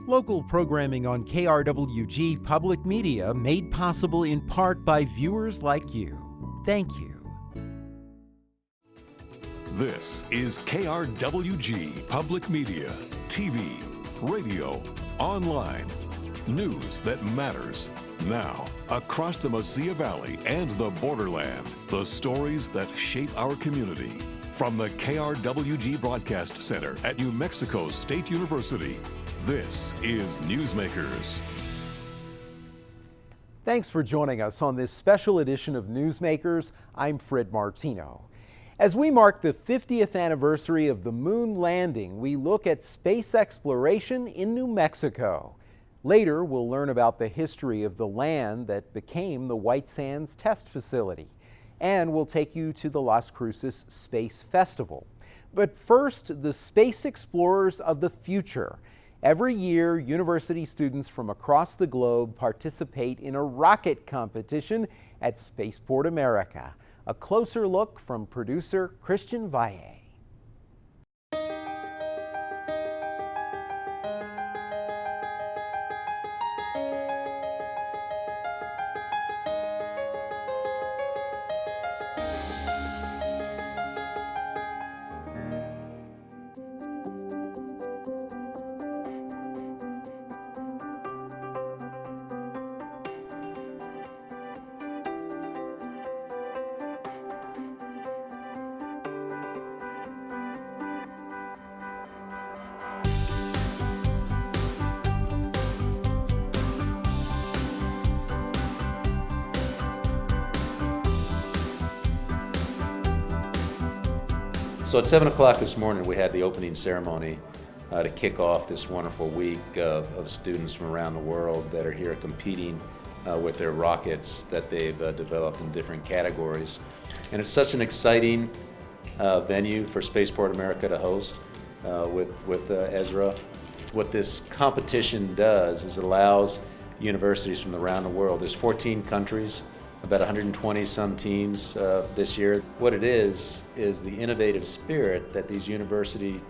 Local programming on KRWG Public Media made possible in part by viewers like you. Thank you. This is KRWG Public Media, TV, radio, online. News that matters. Now, across the Mesilla Valley and the borderland, the stories that shape our community. From the KRWG Broadcast Center at New Mexico State University, this is Newsmakers. Thanks for joining us on this special edition of Newsmakers. I'm Fred Martino. As we mark the 50th anniversary of the moon landing, we look at space exploration in New Mexico. Later, we'll learn about the history of the land that became the White Sands Test Facility. And we'll take you to the Las Cruces Space Festival. But first, the space explorers of the future. Every year, university students from across the globe participate in a rocket competition at Spaceport America. A closer look from producer Christian Valle. So at 7 o'clock this morning, we had the opening ceremony to kick off this wonderful week of students from around the world that are here competing with their rockets that they've developed in different categories. And it's such an exciting venue for Spaceport America to host with Ezra. What this competition does is it allows universities from around the world, there's 14 countries, about 120 some teams this year. What it is the innovative spirit that these university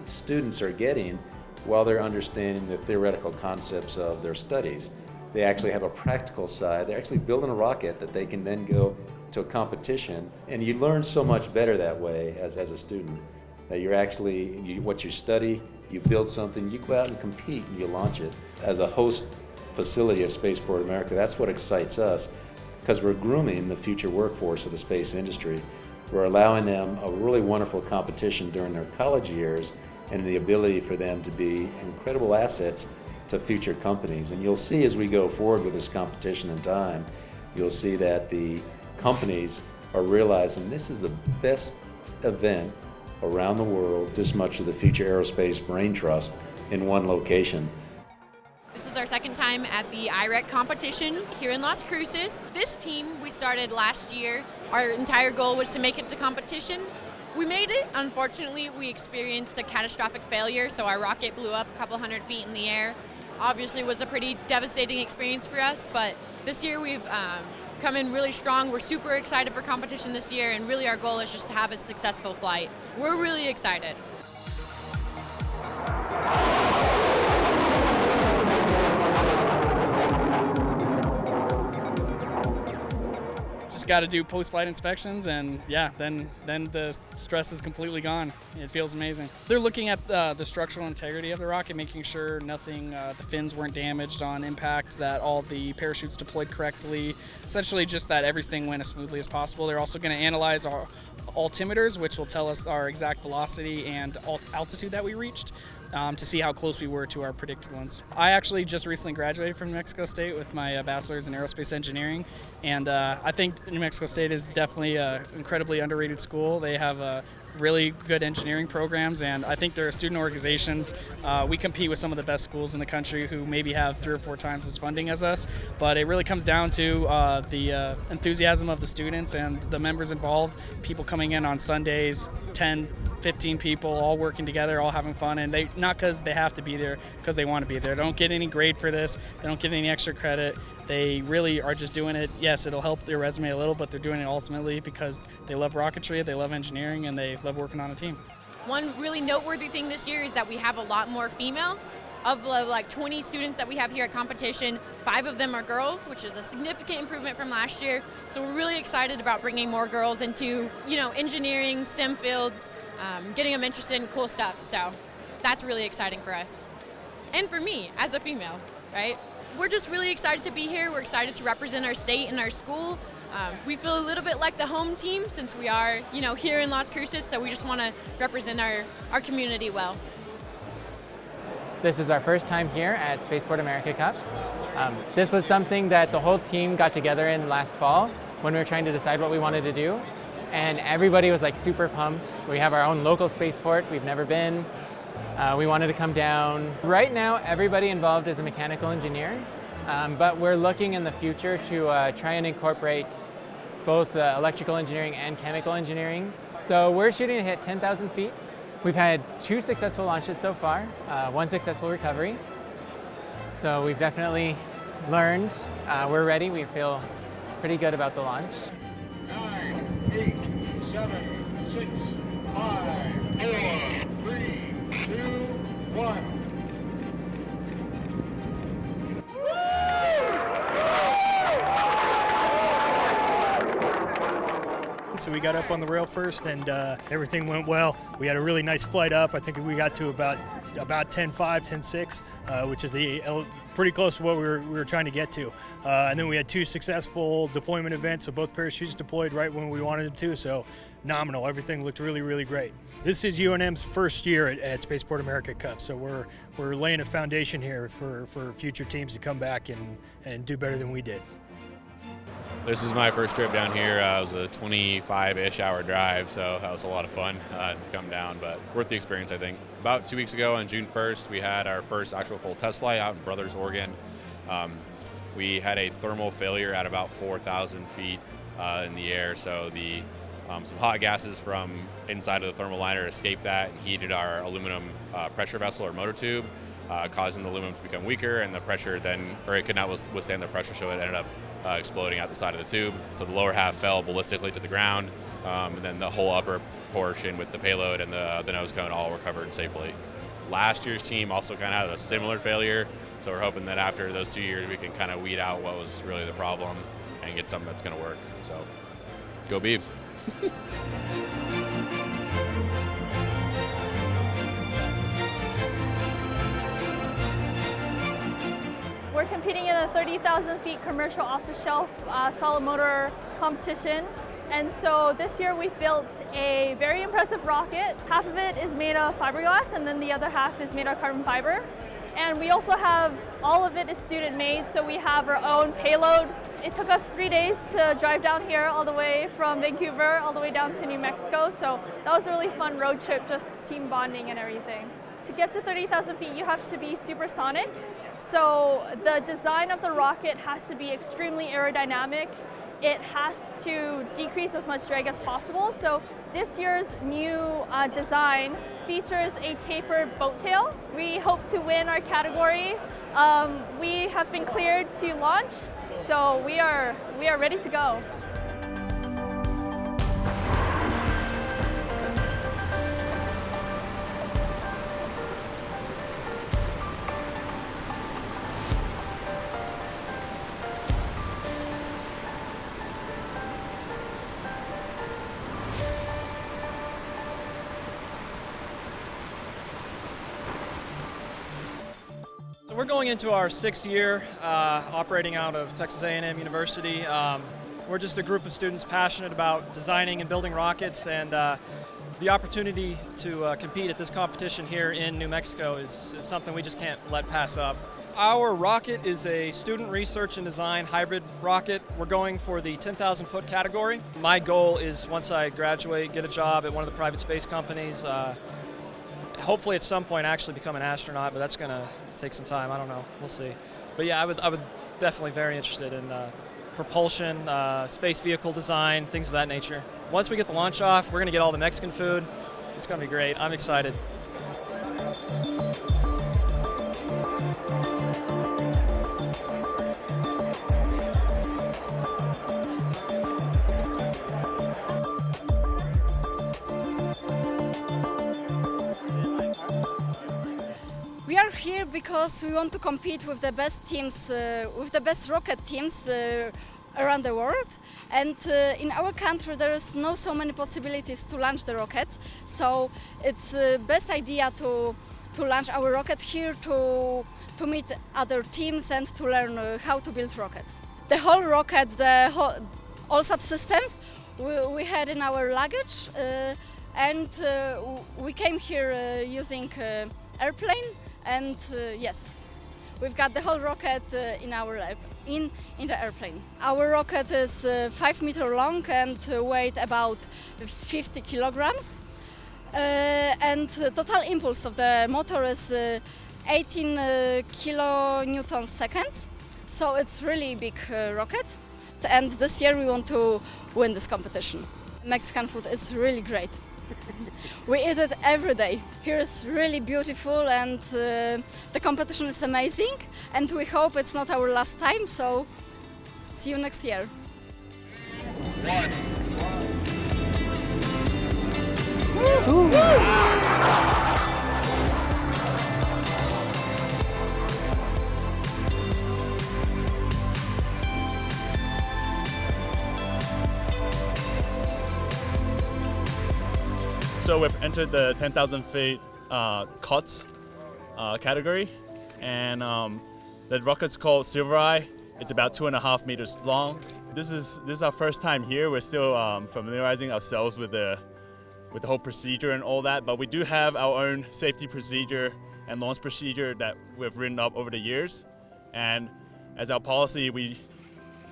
students are getting while they're understanding the theoretical concepts of their studies. They actually have a practical side. They're actually building a rocket that they can then go to a competition, and you learn so much better that way as a student. That you're actually, what you study, you build something, you go out and compete and you launch it. As a host facility of Spaceport America, that's what excites us, because we're grooming the future workforce of the space industry. We're allowing them a really wonderful competition during their college years and the ability for them to be incredible assets to future companies. And you'll see as we go forward with this competition in time, you'll see that the companies are realizing this is the best event around the world, this much of the future aerospace brain trust in one location. This is our second time at the IREC competition here in Las Cruces. This team we started last year. Our entire goal was to make it to competition. We made it. Unfortunately, we experienced a catastrophic failure, so our rocket blew up a couple hundred feet in the air. Obviously, it was a pretty devastating experience for us, but this year we've come in really strong. We're super excited for competition this year, and really our goal is just to have a successful flight. We're really excited. Just got to do post-flight inspections, and yeah, then the stress is completely gone. It feels amazing. They're looking at the structural integrity of the rocket, making sure nothing, the fins weren't damaged on impact, that all the parachutes deployed correctly, essentially just that everything went as smoothly as possible. They're also going to analyze our altimeters, which will tell us our exact velocity and altitude that we reached, to see how close we were to our predicted ones. I actually just recently graduated from New Mexico State with my bachelor's in aerospace engineering, and I think New Mexico State is definitely an incredibly underrated school. They have really good engineering programs, and I think their student organizations, we compete with some of the best schools in the country who maybe have 3 or 4 times as funding as us, but it really comes down to the enthusiasm of the students and the members involved, people coming in on Sundays, 10, 15 people all working together, all having fun, and they not because they have to be there, because they want to be there. They don't get any grade for this, they don't get any extra credit. They really are just doing it. Yes, it'll help their resume a little, but they're doing it ultimately because they love rocketry, they love engineering, and they love working on a team. One really noteworthy thing this year is that we have a lot more females. Of the like 20 students that we have here at competition, 5 of them are girls, which is a significant improvement from last year. So we're really excited about bringing more girls into, engineering, STEM fields, getting them interested in cool stuff. So that's really exciting for us. And for me, as a female, right? We're just really excited to be here. We're excited to represent our state and our school. We feel a little bit like the home team since we are, here in Las Cruces, so we just want to represent our community well. This is our first time here at Spaceport America Cup. This was something that the whole team got together in last fall when we were trying to decide what we wanted to do. And everybody was like super pumped. We have our own local spaceport. We've never been. We wanted to come down. Right now, everybody involved is a mechanical engineer, but we're looking in the future to try and incorporate both electrical engineering and chemical engineering. So we're shooting to hit 10,000 feet. We've had 2 successful launches so far, 1 successful recovery. So we've definitely learned. We're ready. We feel pretty good about the launch. 9, 8, 7, 6, 5, 4, 3, 2, 1. So we got up on the rail first, and everything went well. We had a really nice flight up. I think we got to about 10.5, 10.6, which is pretty close to what we were trying to get to. And then we had 2 successful deployment events, so both parachutes deployed right when we wanted to. So nominal. Everything looked really, really great. This is UNM's first year at Spaceport America Cup, so we're laying a foundation here for future teams to come back and do better than we did. This is my first trip down here. It was a 25-ish hour drive, so that was a lot of fun to come down, but worth the experience, I think. About 2 weeks ago on June 1st, we had our first actual full test flight out in Brothers, Oregon. We had a thermal failure at about 4,000 feet in the air, so some hot gases from inside of the thermal liner escaped that and heated our aluminum pressure vessel or motor tube, causing the aluminum to become weaker, and the pressure it could not withstand the pressure, so it ended up exploding out the side of the tube. So the lower half fell ballistically to the ground, and then the whole upper portion with the payload and the nose cone all recovered safely. Last year's team also kind of had a similar failure, so we're hoping that after those 2 years we can kind of weed out what was really the problem and get something that's going to work. So go Beavs. We're competing in a 30,000 feet commercial off-the-shelf solid motor competition. And so this year we've built a very impressive rocket. Half of it is made of fiberglass and then the other half is made of carbon fiber. And we also have, all of it is student made, so we have our own payload. It took us 3 days to drive down here all the way from Vancouver all the way down to New Mexico. So that was a really fun road trip, just team bonding and everything. To get to 30,000 feet, you have to be supersonic. So the design of the rocket has to be extremely aerodynamic. It has to decrease as much drag as possible. So this year's new design features a tapered boat tail. We hope to win our category. We have been cleared to launch, so we are ready to go. We're going into our 6th year operating out of Texas A&M University. We're just a group of students passionate about designing and building rockets, and the opportunity to compete at this competition here in New Mexico is something we just can't let pass up. Our rocket is a student research and design hybrid rocket. We're going for the 10,000 foot category. My goal is, once I graduate, get a job at one of the private space companies, hopefully at some point actually become an astronaut, but that's going to take some time. I don't know. We'll see. But yeah, I would definitely very interested in propulsion, space vehicle design, things of that nature. Once we get the launch off, we're going to get all the Mexican food. It's going to be great. I'm excited. here because we want to compete with the best teams, with the best rocket teams around the world. And in our country there is no so many possibilities to launch the rockets. So it's the best idea to launch our rocket here to meet other teams and to learn how to build rockets. The whole rocket, all subsystems we had in our luggage, and we came here using airplane, and yes, we've got the whole rocket in our lab, in the airplane. Our rocket is 5 meters long and weighed about 50 kilograms. And the total impulse of the motor is 18 kilonewtons seconds. So it's really big rocket. And this year we want to win this competition. Mexican food is really great. We eat it every day. Here is really beautiful, and the competition is amazing. And we hope it's not our last time, so see you next year. So we've entered the 10,000 feet COTS category, and the rocket's called Silver Eye. It's about 2.5 meters long. This is our first time here. We're still familiarizing ourselves with the whole procedure and all that, but we do have our own safety procedure and launch procedure that we've written up over the years. And as our policy, we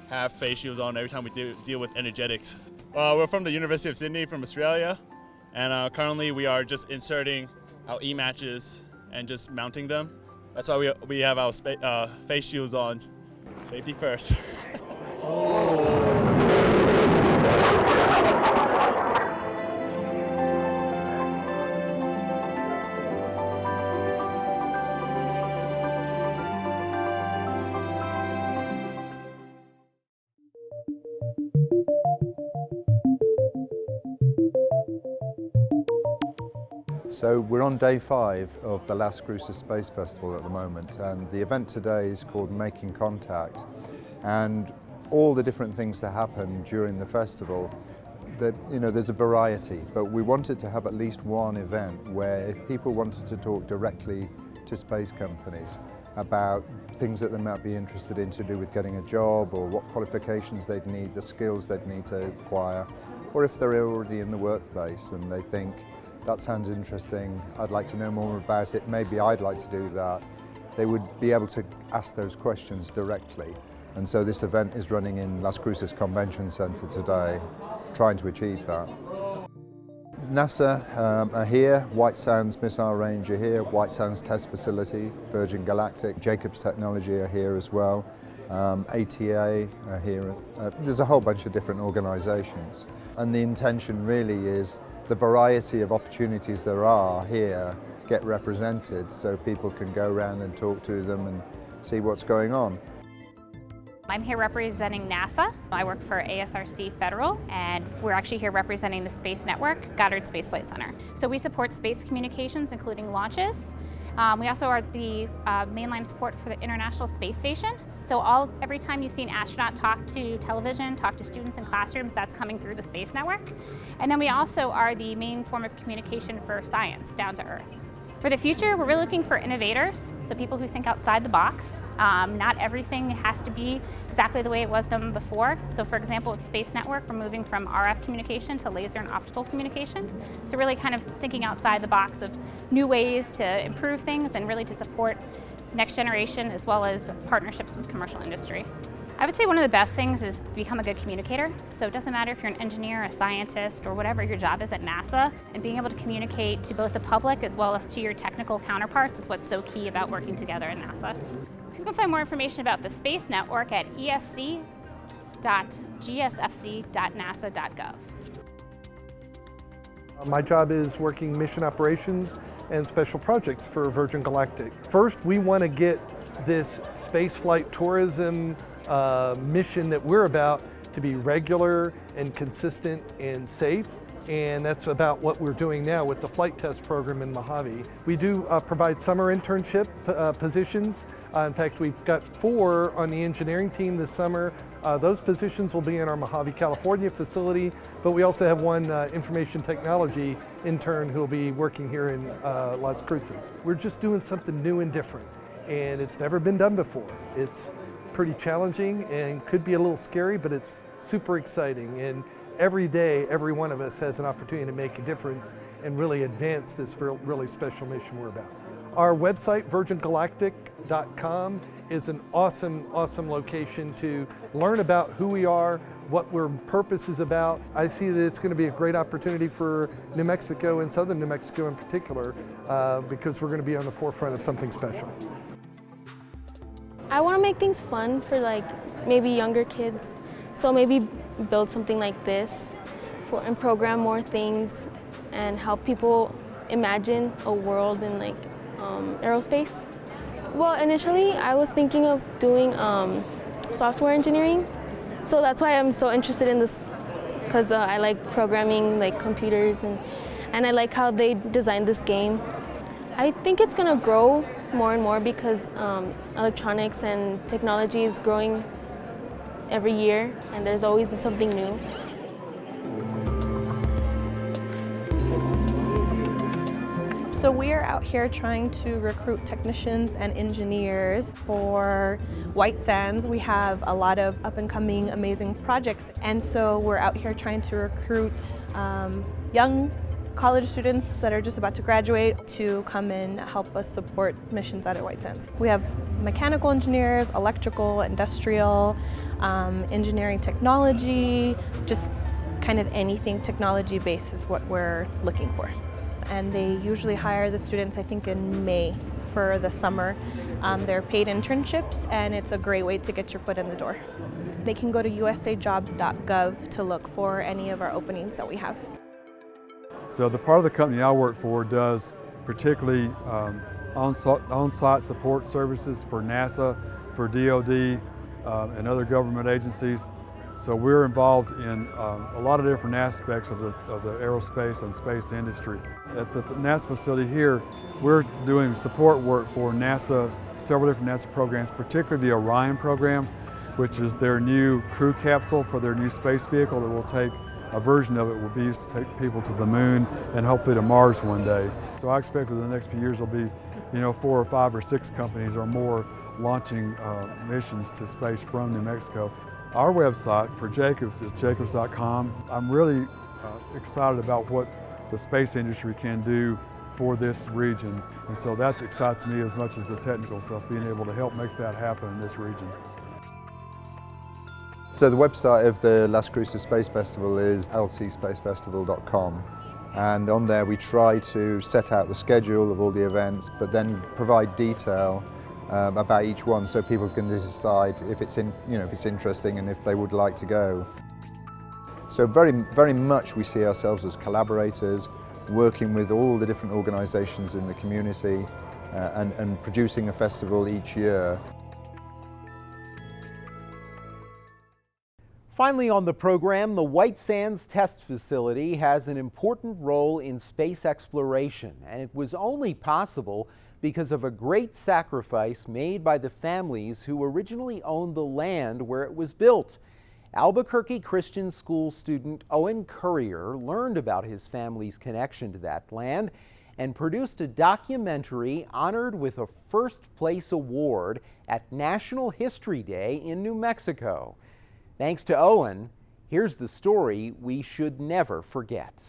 have face shields on every time we deal with energetics. We're from the University of Sydney, from Australia. And currently we are just inserting our E-matches and just mounting them. That's why we have our face shields on. Safety first. So we're on day 5 of the Las Cruces Space Festival at the moment, and the event today is called Making Contact. And all the different things that happen during the festival, there's a variety, but we wanted to have at least one event where if people wanted to talk directly to space companies about things that they might be interested in to do with getting a job, or what qualifications they'd need, the skills they'd need to acquire, or if they're already in the workplace and they think, that sounds interesting, I'd like to know more about it, maybe I'd like to do that, they would be able to ask those questions directly. And so this event is running in Las Cruces Convention Center today, trying to achieve that. NASA are here, White Sands Missile Range are here, White Sands Test Facility, Virgin Galactic, Jacobs Technology are here as well, ATA are here. There's a whole bunch of different organizations. And the intention really is the variety of opportunities there are here get represented so people can go around and talk to them and see what's going on. I'm here representing NASA. I work for ASRC Federal, and we're actually here representing the Space Network, Goddard Space Flight Center. So we support space communications, including launches. We also are the mainline support for the International Space Station. So every time you see an astronaut talk to television, talk to students in classrooms, that's coming through the Space Network. And then we also are the main form of communication for science down to Earth. For the future, we're really looking for innovators, so people who think outside the box. Not everything has to be exactly the way it was done before. So for example, with Space Network, we're moving from RF communication to laser and optical communication. So really kind of thinking outside the box of new ways to improve things and really to support next generation as well as partnerships with commercial industry. I would say one of the best things is become a good communicator. So it doesn't matter if you're an engineer, a scientist, or whatever your job is at NASA, and being able to communicate to both the public as well as to your technical counterparts is what's so key about working together at NASA. You can find more information about the Space Network at esc.gsfc.nasa.gov. My job is working mission operations and special projects for Virgin Galactic. First, we want to get this spaceflight tourism mission that we're about to be regular and consistent and safe and that's about what we're doing now with the flight test program in Mojave. We do provide summer internship positions. In fact, we've got 4 on the engineering team this summer. Those positions will be in our Mojave, California facility, but we also have one information technology intern who will be working here in Las Cruces. We're just doing something new and different, and it's never been done before. It's pretty challenging and could be a little scary, but it's super exciting. And every day, every one of us has an opportunity to make a difference and really advance this really special mission we're about. Our website, virgingalactic.com, is an awesome, awesome location to learn about who we are, what our purpose is about. I see that it's going to be a great opportunity for New Mexico and southern New Mexico in particular, because we're going to be on the forefront of something special. I want to make things fun for maybe younger kids, so maybe build something like this and program more things and help people imagine a world in aerospace. Well, initially I was thinking of doing software engineering, so that's why I'm so interested in this, because I like programming computers and I like how they designed this game. I think it's going to grow more and more because electronics and technology is growing every year, and there's always something new. So we are out here trying to recruit technicians and engineers for White Sands. We have a lot of up-and-coming amazing projects, and so we're out here trying to recruit young college students that are just about to graduate to come and help us support missions out at White Sands. We have mechanical engineers, electrical, industrial, engineering technology, just kind of anything technology-based is what we're looking for. And they usually hire the students, I think, in May for the summer. They're paid internships, and it's a great way to get your foot in the door. They can go to usajobs.gov to look for any of our openings that we have. So the part of the company I work for does particularly on-site support services for NASA, for DoD, and other government agencies. So we're involved in a lot of different aspects of the aerospace and space industry. At the NASA facility here, we're doing support work for NASA, several different NASA programs, particularly the Orion program, which is their new crew capsule for their new space vehicle that will take a version of it will be used to take people to the moon and hopefully to Mars one day. So I expect within the next few years there'll be, 4 or 5 or 6 companies or more launching missions to space from New Mexico. Our website for Jacobs is jacobs.com. I'm really excited about what the space industry can do for this region, and so that excites me as much as the technical stuff, being able to help make that happen in this region. So the website of the Las Cruces Space Festival is lcspacefestival.com, and on there we try to set out the schedule of all the events, but then provide detail about each one so people can decide if it's if it's interesting and if they would like to go. So very much we see ourselves as collaborators, working with all the different organisations in the community and producing a festival each year. Finally on the program, the White Sands Test Facility has an important role in space exploration, and it was only possible because of a great sacrifice made by the families who originally owned the land where it was built. Albuquerque Christian School student Owen Currier learned about his family's connection to that land and produced a documentary honored with a first-place award at National History Day in New Mexico. Thanks to Owen, here's the story we should never forget.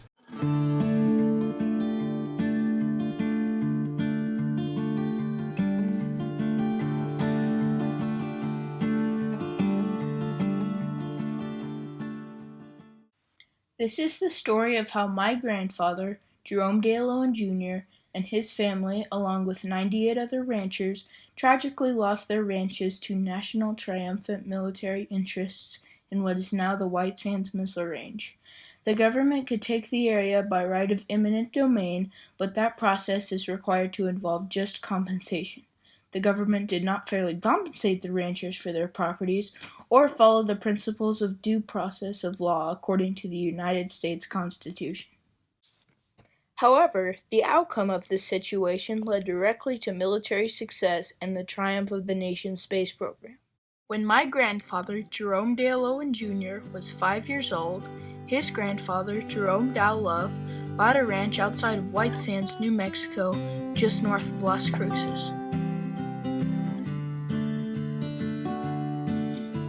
This is the story of how my grandfather, Jerome Dale Owen Jr., and his family, along with 98 other ranchers, tragically lost their ranches to National Triumphant military interests in what is now the White Sands Missile Range. The government could take the area by right of eminent domain, but that process is required to involve just compensation. The government did not fairly compensate the ranchers for their properties or follow the principles of due process of law according to the United States Constitution. However, the outcome of this situation led directly to military success and the triumph of the nation's space program. When my grandfather, Jerome Dale Owen Jr., was 5 years old, his grandfather, Jerome Dow Love, bought a ranch outside of White Sands, New Mexico, just north of Las Cruces.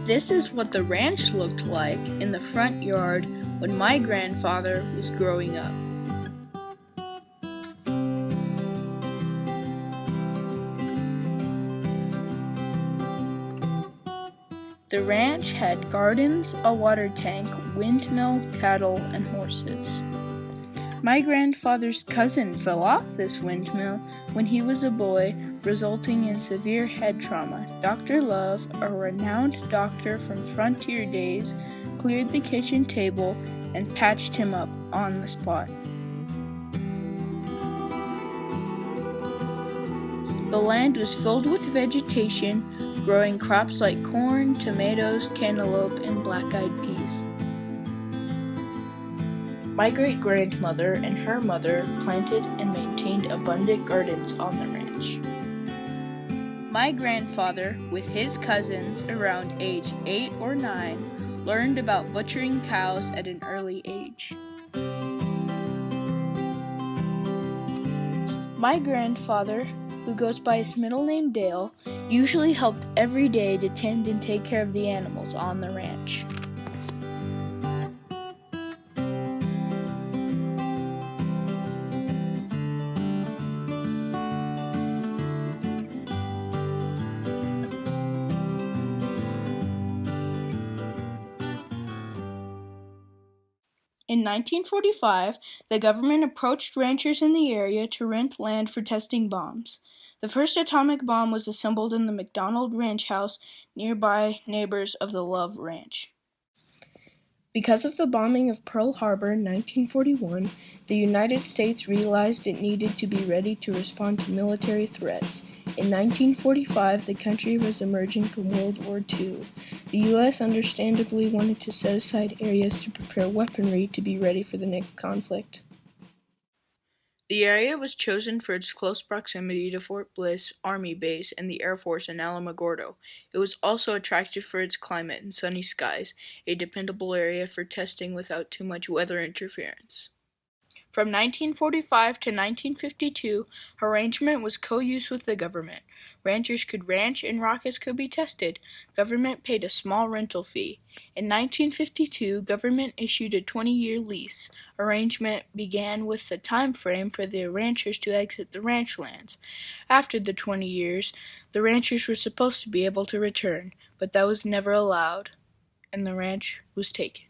This is what the ranch looked like in the front yard when my grandfather was growing up. The ranch had gardens, a water tank, windmill, cattle, and horses. My grandfather's cousin fell off this windmill when he was a boy, resulting in severe head trauma. Dr. Love, a renowned doctor from frontier days, cleared the kitchen table and patched him up on the spot. The land was filled with vegetation, growing crops like corn, tomatoes, cantaloupe, and black-eyed peas. My great-grandmother and her mother planted and maintained abundant gardens on the ranch. My grandfather, with his cousins around age 8 or 9, learned about butchering cows at an early age. My grandfather, who goes by his middle name Dale, usually helped every day to tend and take care of the animals on the ranch. In 1945, the government approached ranchers in the area to rent land for testing bombs. The first atomic bomb was assembled in the McDonald Ranch House, nearby neighbors of the Love Ranch. Because of the bombing of Pearl Harbor in 1941, the United States realized it needed to be ready to respond to military threats. In 1945, the country was emerging from World War II. The U.S. understandably wanted to set aside areas to prepare weaponry to be ready for the next conflict. The area was chosen for its close proximity to Fort Bliss Army Base and the Air Force in Alamogordo. It was also attractive for its climate and sunny skies, a dependable area for testing without too much weather interference. From 1945 to 1952, arrangement was co-use with the government. Ranchers could ranch and rockets could be tested. Government paid a small rental fee. In 1952, government issued a 20-year lease. Arrangement began with the time frame for the ranchers to exit the ranch lands. After the 20 years, the ranchers were supposed to be able to return, but that was never allowed, and the ranch was taken.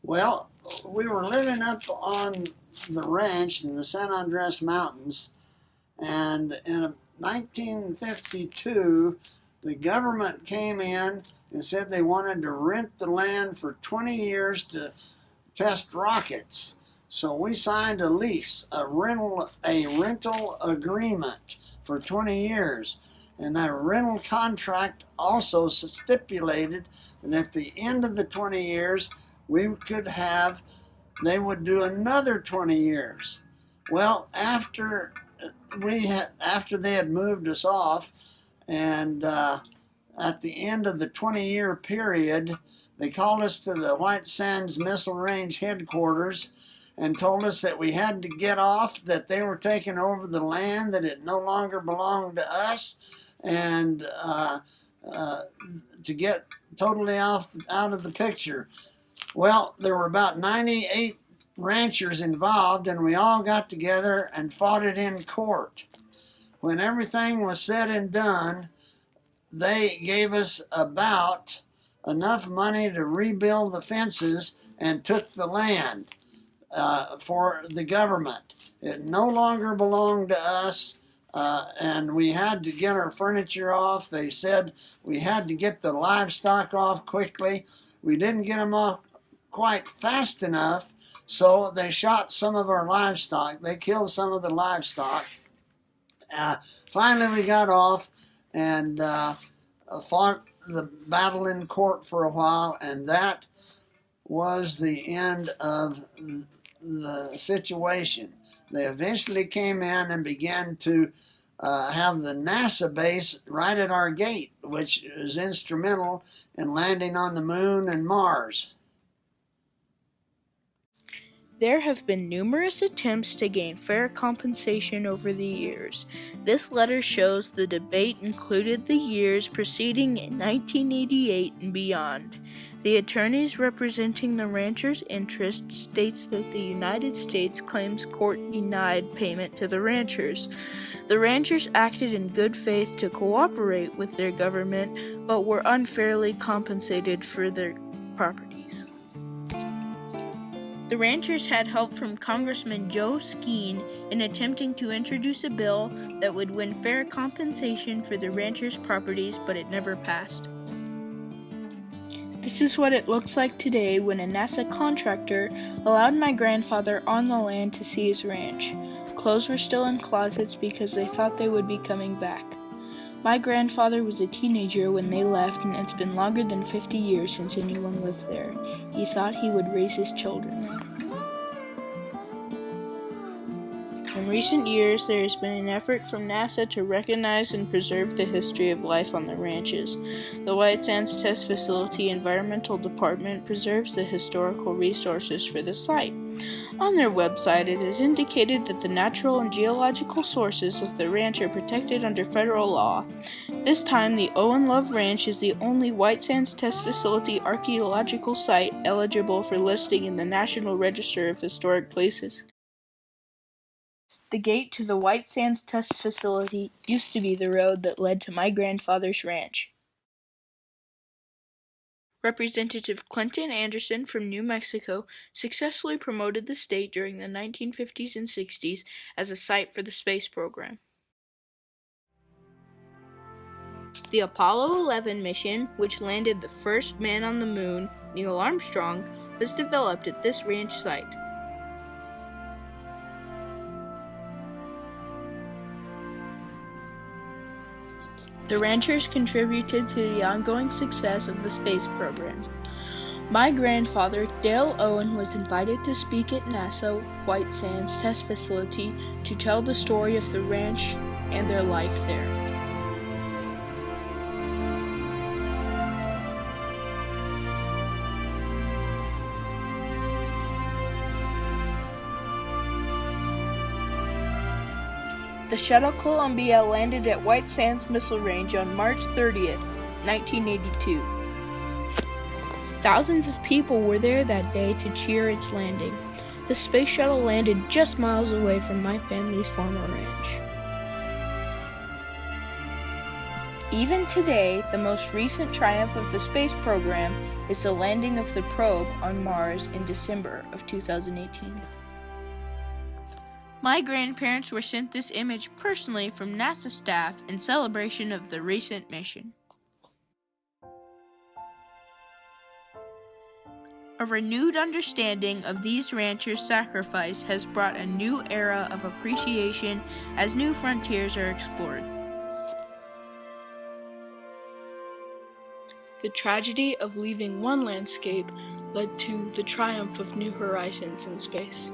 Well, we were living up on the ranch in the San Andres Mountains, and in 1952, the government came in and said they wanted to rent the land for 20 years to test rockets. So we signed a lease, a rental agreement for 20 years. And that rental contract also stipulated that at the end of the 20 years, they would do another 20 years. Well, after they had moved us off, and at the end of the 20-year period, they called us to the White Sands Missile Range headquarters and told us that we had to get off, that they were taking over the land, that it no longer belonged to us, and to get totally out of the picture. Well, there were about 98 ranchers involved, and we all got together and fought it in court. When everything was said and done, they gave us about enough money to rebuild the fences and took the land for the government. It no longer belonged to us, and we had to get our furniture off. They said we had to get the livestock off quickly. We didn't get them off quite fast enough, So they shot some of our livestock. They killed some of the livestock. Finally, we got off and fought the battle in court for a while, and that was the end of the situation. They eventually came in and began to have the NASA base right at our gate, which is instrumental in landing on the moon and Mars. There have been numerous attempts to gain fair compensation over the years. This letter shows the debate included the years preceding 1988 and beyond. The attorneys representing the ranchers' interest states that the United States claims court denied payment to the ranchers. The ranchers acted in good faith to cooperate with their government, but were unfairly compensated for their properties. The ranchers had help from Congressman Joe Skeen in attempting to introduce a bill that would win fair compensation for the ranchers' properties, but it never passed. This is what it looks like today when a NASA contractor allowed my grandfather on the land to see his ranch. Clothes were still in closets because they thought they would be coming back. My grandfather was a teenager when they left, and it's been longer than 50 years since anyone lived there. He thought he would raise his children there. In recent years, there has been an effort from NASA to recognize and preserve the history of life on the ranches. The White Sands Test Facility Environmental Department preserves the historical resources for the site. On their website, it is indicated that the natural and geological sources of the ranch are protected under federal law. This time, the Owen Love Ranch is the only White Sands Test Facility archaeological site eligible for listing in the National Register of Historic Places. The gate to the White Sands Test Facility used to be the road that led to my grandfather's ranch. Representative Clinton Anderson from New Mexico successfully promoted the state during the 1950s and 60s as a site for the space program. The Apollo 11 mission, which landed the first man on the moon, Neil Armstrong, was developed at this ranch site. The ranchers contributed to the ongoing success of the space program. My grandfather, Dale Owen, was invited to speak at NASA White Sands Test Facility to tell the story of the ranch and their life there. The Shuttle Columbia landed at White Sands Missile Range on March 30th, 1982. Thousands of people were there that day to cheer its landing. The space shuttle landed just miles away from my family's former ranch. Even today, the most recent triumph of the space program is the landing of the probe on Mars in December of 2018. My grandparents were sent this image personally from NASA staff in celebration of the recent mission. A renewed understanding of these ranchers' sacrifice has brought a new era of appreciation as new frontiers are explored. The tragedy of leaving one landscape led to the triumph of new horizons in space.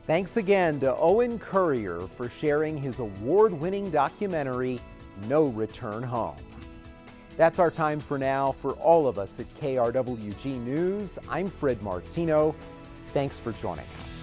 Thanks again to Owen Currier for sharing his award-winning documentary, No Return Home. That's our time for now. For all of us at KRWG News, I'm Fred Martino. Thanks for joining us.